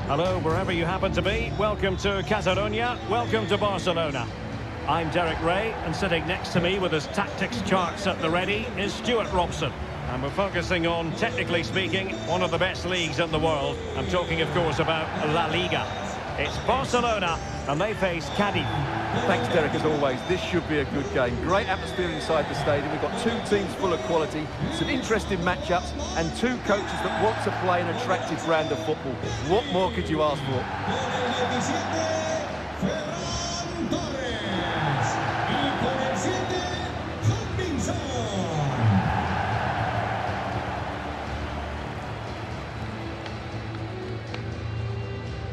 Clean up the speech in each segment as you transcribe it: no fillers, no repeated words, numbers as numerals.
Hello, wherever you happen to be. Welcome to Catalonia. Welcome to Barcelona. I'm Derek Ray, and sitting next to me with his tactics charts at the ready is Stuart Robson. And we're focusing on, technically speaking, one of the best leagues in the world. I'm talking, of course, about La Liga. It's Barcelona, and they face Cadiz. Thanks, Derek, as always. This should be a good game. Great atmosphere inside the stadium. We've got two teams full of quality, some interesting matchups, and two coaches that want to play an attractive brand of football. What more could you ask for?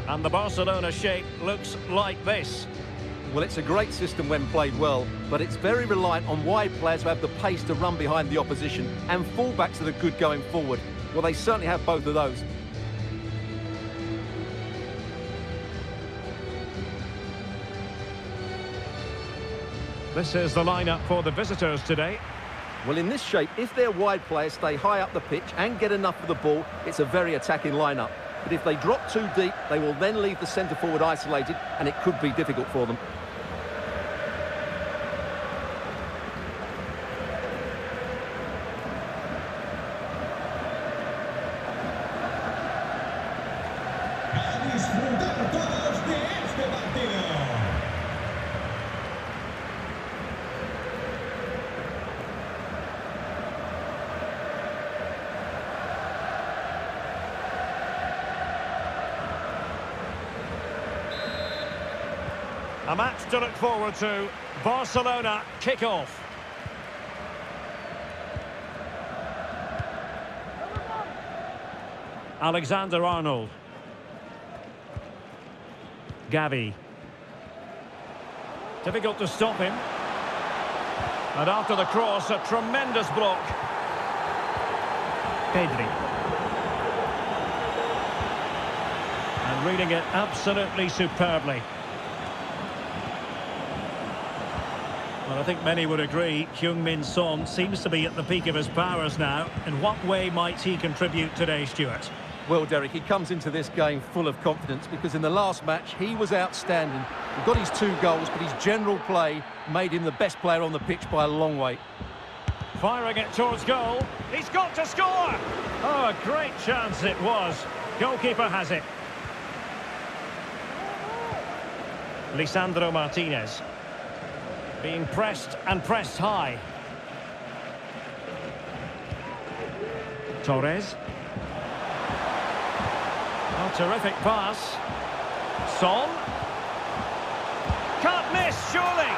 And the Barcelona shape looks like this. Well, it's a great system when played well, but it's very reliant on wide players who have the pace to run behind the opposition and fullbacks that are good going forward. Well, they certainly have both of those. This is the lineup for the visitors today. Well, in this shape, if their wide players stay high up the pitch and get enough of the ball, it's a very attacking lineup. But if they drop too deep, they will then leave the centre-forward isolated, and it could be difficult for them. A match to look forward to. Barcelona kick-off. Alexander-Arnold. Gavi. Difficult to stop him. And after the cross, a tremendous block. Pedri. And reading it absolutely superbly. Well, I think many would agree, Heung-min Son seems to be at the peak of his powers now. In what way might he contribute today, Stuart? Well, Derek, he comes into this game full of confidence because in the last match, he was outstanding. He got his 2 goals, but his general play made him the best player on the pitch by a long way. Firing it towards goal. He's got to score! Oh, a great chance it was. Goalkeeper has it. Lisandro Martinez. Being pressed and pressed high. Torres. Oh, terrific pass. Son. Can't miss, surely.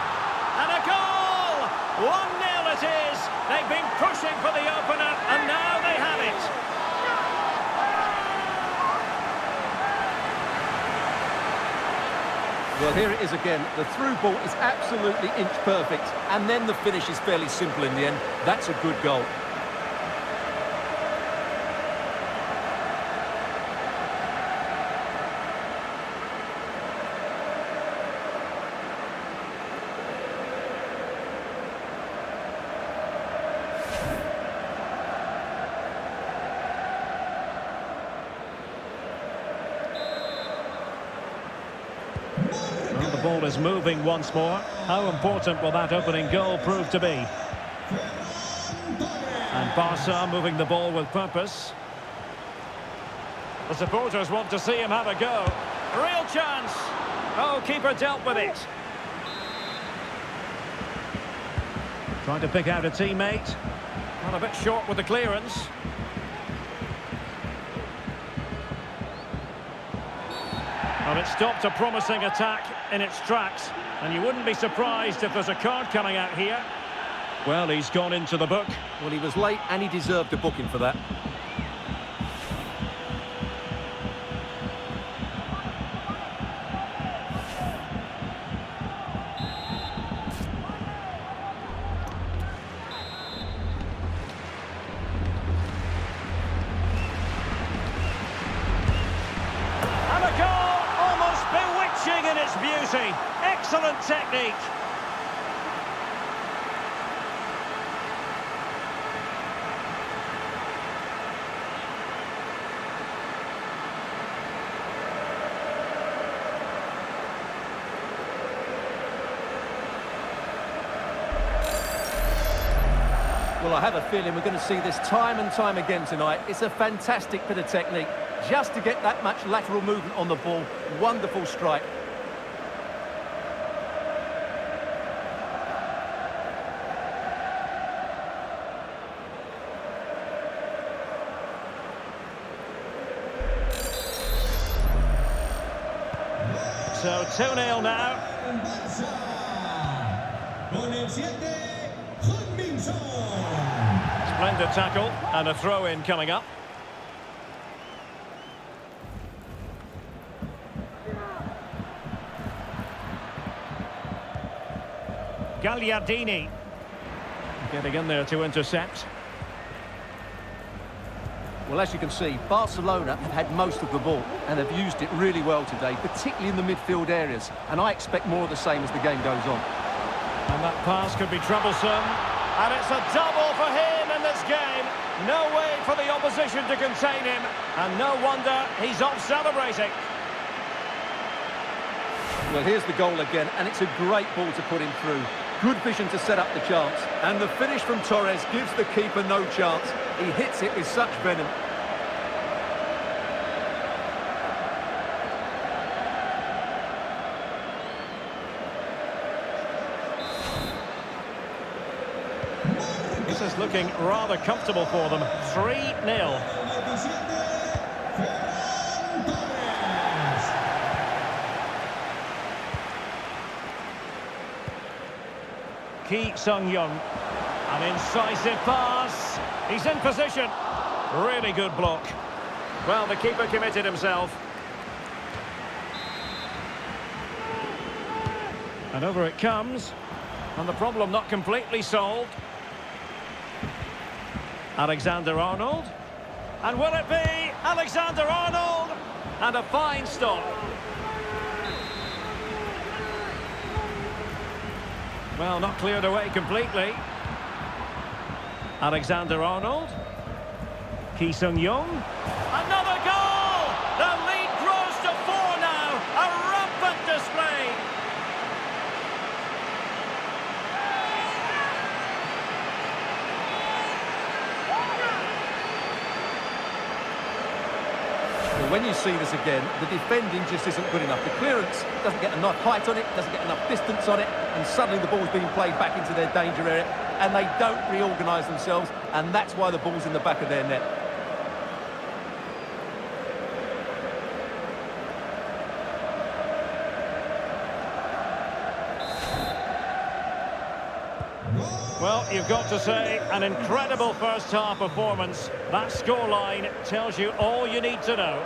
And a goal! 1-0 it is. They've been pushing for the opener, and now they have it. Well, here it is again. The through ball is absolutely inch perfect, and then the finish is fairly simple in the end. That's a good goal. Well, the ball is moving once more. How important will that opening goal prove to be? And Barca moving the ball with purpose. The supporters want to see him have a go. Real chance. Oh, keeper dealt with it. Trying to pick out a teammate. Well, a bit short with the clearance. Well, it stopped a promising attack in its tracks, and you wouldn't be surprised if there's a card coming out here. Well, he's gone into the book. Well, he was late, and he deserved a booking for that. In its beauty. Excellent technique. Well, I have a feeling we're going to see this time and time again tonight. It's a fantastic bit of technique. Just to get that much lateral movement on the ball. Wonderful strike. So 2-0 now. Splendid tackle and a throw-in coming up. Gagliardini getting in there to intercept. Well, as you can see, Barcelona have had most of the ball and have used it really well today, particularly in the midfield areas. And I expect more of the same as the game goes on. And that pass could be troublesome. And it's a double for him in this game. No way for the opposition to contain him. And no wonder he's off celebrating. Well, here's the goal again, and it's a great ball to put him through. Good vision to set up the chance. And the finish from Torres gives the keeper no chance. He hits it with such venom. This is looking rather comfortable for them. 3-0. Ki Sung-young, an incisive pass, he's in position, really good block. Well, the keeper committed himself. And over it comes, and the problem not completely solved. Alexander-Arnold, and will it be Alexander-Arnold? And a fine stop. Well, not cleared away completely. Alexander-Arnold. Ki Sung-young. Another goal! The lead grows to 4 now. A rampant display. Well, when you see this again, the defending just isn't good enough. The clearance doesn't get enough height on it, doesn't get enough distance on it, and suddenly the ball's being played back into their danger area, and they don't reorganise themselves, and that's why the ball's in the back of their net. Well, you've got to say, an incredible first-half performance. That scoreline tells you all you need to know.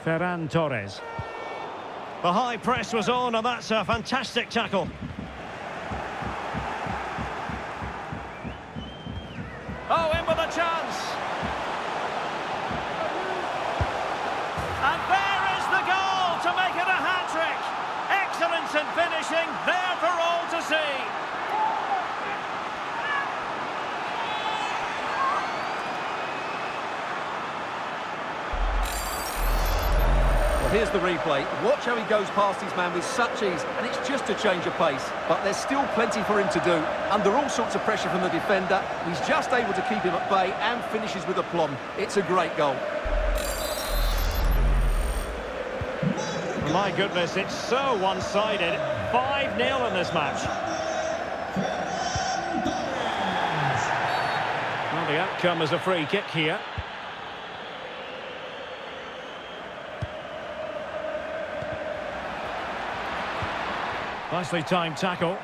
Ferran Torres. The high press was on, and that's a fantastic tackle. Oh, in with a chance. And there is the goal to make it a hat-trick. Excellence in finishing, there for all to see. Here's the replay. Watch how he goes past his man with such ease, and it's just a change of pace. But there's still plenty for him to do. Under all sorts of pressure from the defender, he's just able to keep him at bay and finishes with aplomb. It's a great goal. My goodness, it's so one-sided. 5-0 in this match. Well, the outcome is a free kick here. Nicely timed tackle.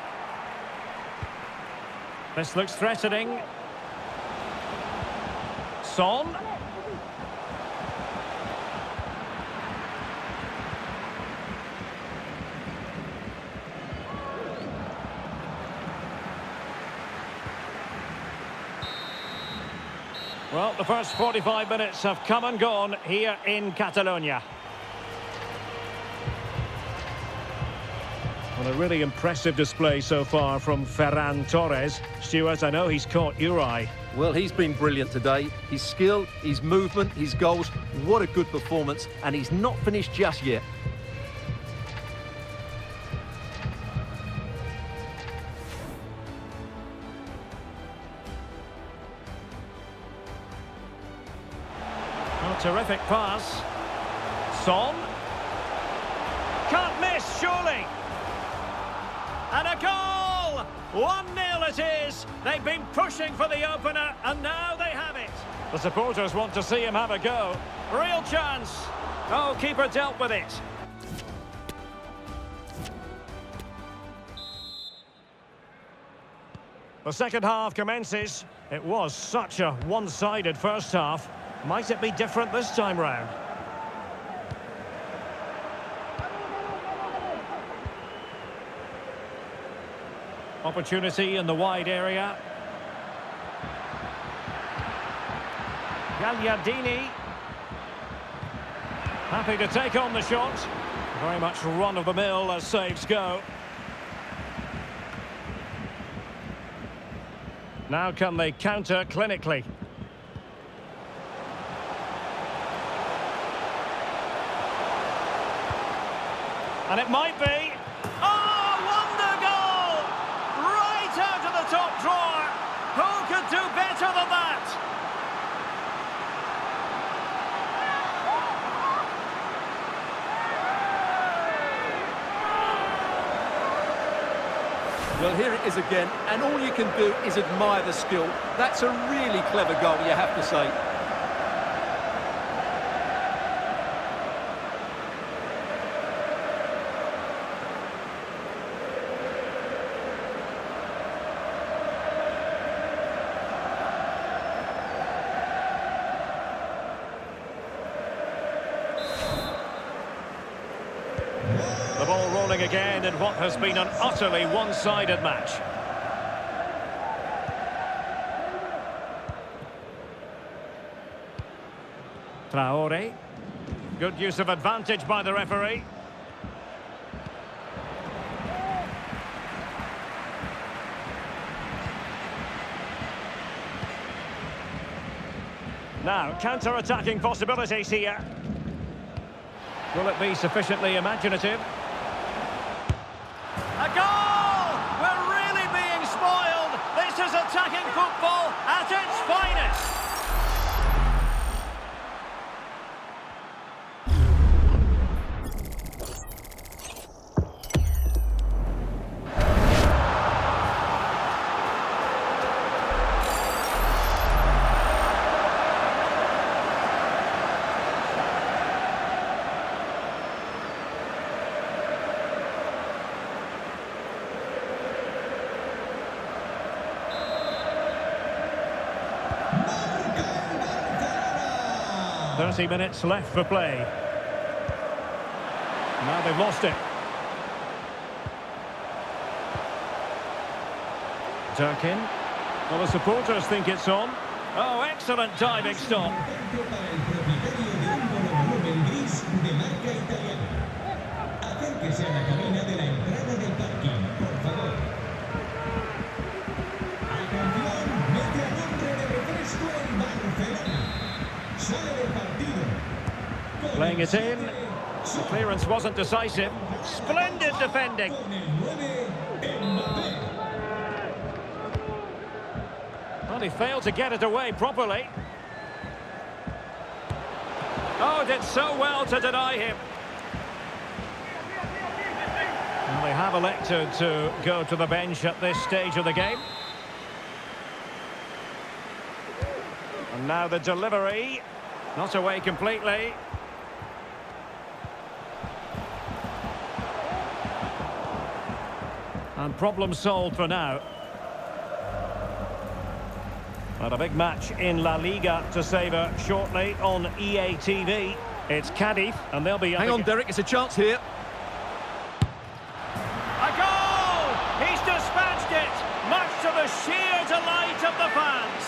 This looks threatening. Son. Well, the first 45 minutes have come and gone here in Catalonia. Well, a really impressive display so far from Ferran Torres. Stuart, I know he's caught your eye. Well, he's been brilliant today. His skill, his movement, his goals, what a good performance. And he's not finished just yet. Terrific pass. Son. Can't miss, surely. And a goal! 1-0 it is. They've been pushing for the opener, and now they have it. The supporters want to see him have a go. Real chance. Oh, keeper dealt with it. The second half commences. It was such a one-sided first half. Might it be different this time round? Opportunity in the wide area. Gagliardini. Happy to take on the shot. Very much run-of-the-mill as saves go. Now can they counter clinically? And it might be. Oh, wonder goal! Right out of the top drawer. Who could do better than that? Well, here it is again, and all you can do is admire the skill. That's a really clever goal, you have to say. The ball rolling again in what has been an utterly one-sided match. Traore. Good use of advantage by the referee. Now, counter-attacking possibilities here. Will it be sufficiently imaginative? A goal! We're really being spoiled. This is attacking football at its finest. .30 minutes left for play. Now they've lost it. Durkin. Well, the supporters think it's on. Oh, excellent diving stop. Playing it in. The clearance wasn't decisive. Splendid defending. Well, he failed to get it away properly. Oh, did so well to deny him. Well, they have elected to go to the bench at this stage of the game. And now the delivery. Not away completely. And problem solved for now. And a big match in La Liga to savour shortly on EA TV. It's Cadiz, and they'll be... Hang on, Derek, it's a chance here. A goal! He's dispatched it, much to the sheer delight of the fans.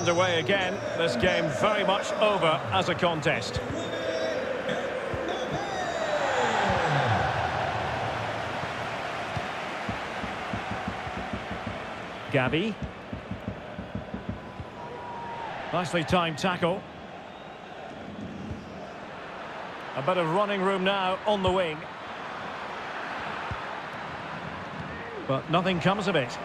underway again. This game very much over as a contest. Gavi. Nicely timed tackle. A bit of running room now on the wing. But nothing comes of it.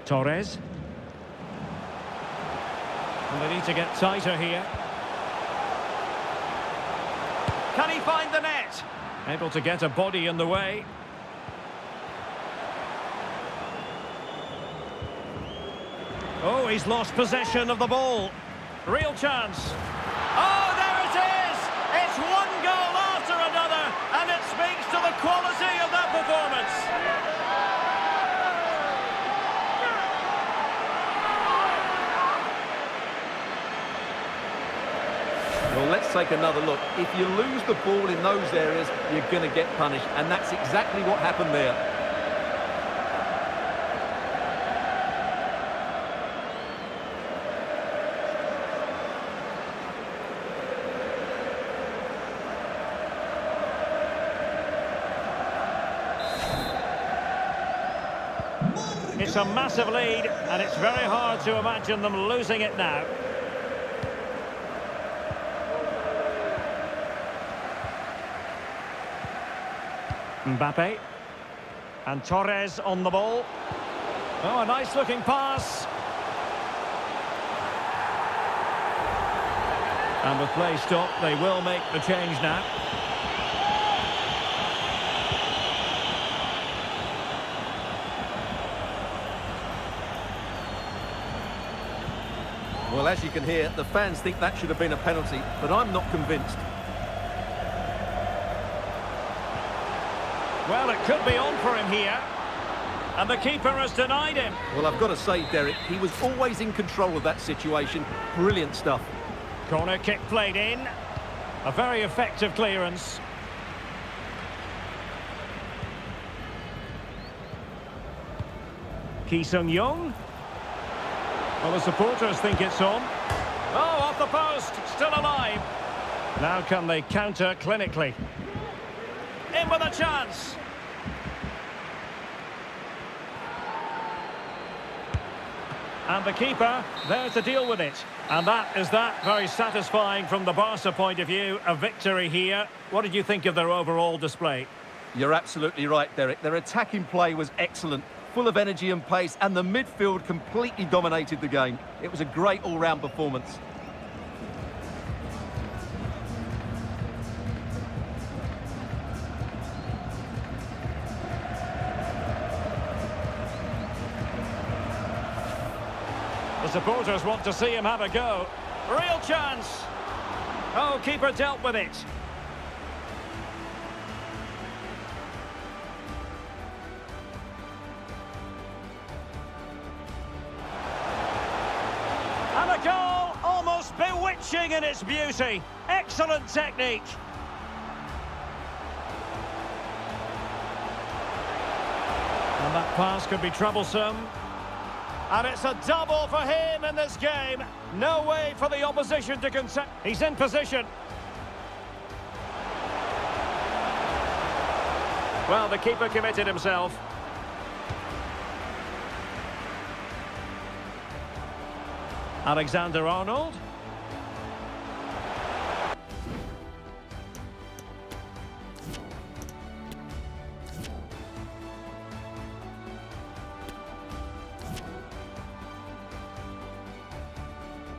Torres. And they need to get tighter here. Can he find the net? Able to get a body in the way. Oh, he's lost possession of the ball. Real chance. Oh, there it is! It's one goal after another, and it speaks to the quality of that performance. Well, let's take another look. If you lose the ball in those areas, you're going to get punished, and that's exactly what happened there. It's a massive lead, and it's very hard to imagine them losing it now. Mbappe. And Torres on the ball. Oh, a nice-looking pass. And with play stopped, they will make the change now. Well, as you can hear, the fans think that should have been a penalty, but I'm not convinced. Well, it could be on for him here. And the keeper has denied him. Well, I've got to say, Derek, he was always in control of that situation. Brilliant stuff. Corner kick played in. A very effective clearance. Ki Sung-young. Well, the supporters think it's on. Oh, off the post, still alive. Now can they counter clinically? In with a chance. And the keeper there to deal with it. And that is that. Very satisfying from the Barca point of view. A victory here. What did you think of their overall display? You're absolutely right, Derek. Their attacking play was excellent, full of energy and pace, and the midfield completely dominated the game. It was a great all-round performance. The supporters want to see him have a go. Real chance. Oh, keeper dealt with it. And a goal, almost bewitching in its beauty. Excellent technique. And that pass could be troublesome. And it's a double for him in this game. No way for the opposition to contest. He's in position. Well, the keeper committed himself. Alexander-Arnold.